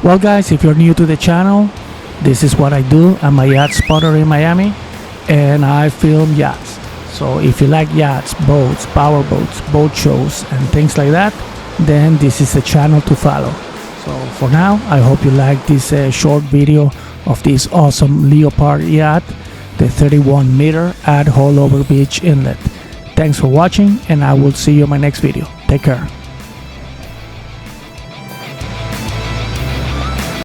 Well guys, if you're new to the channel, this is what I do. I'm a yacht spotter in Miami and I film yachts. So if you like yachts, boats, power boats, boat shows and things like that, then this is the channel to follow. So for now, I hope you like this short video of this awesome Leopard yacht, the 31 meter at Haulover Beach Inlet. Thanks for watching and I will see you in my next video. Take care.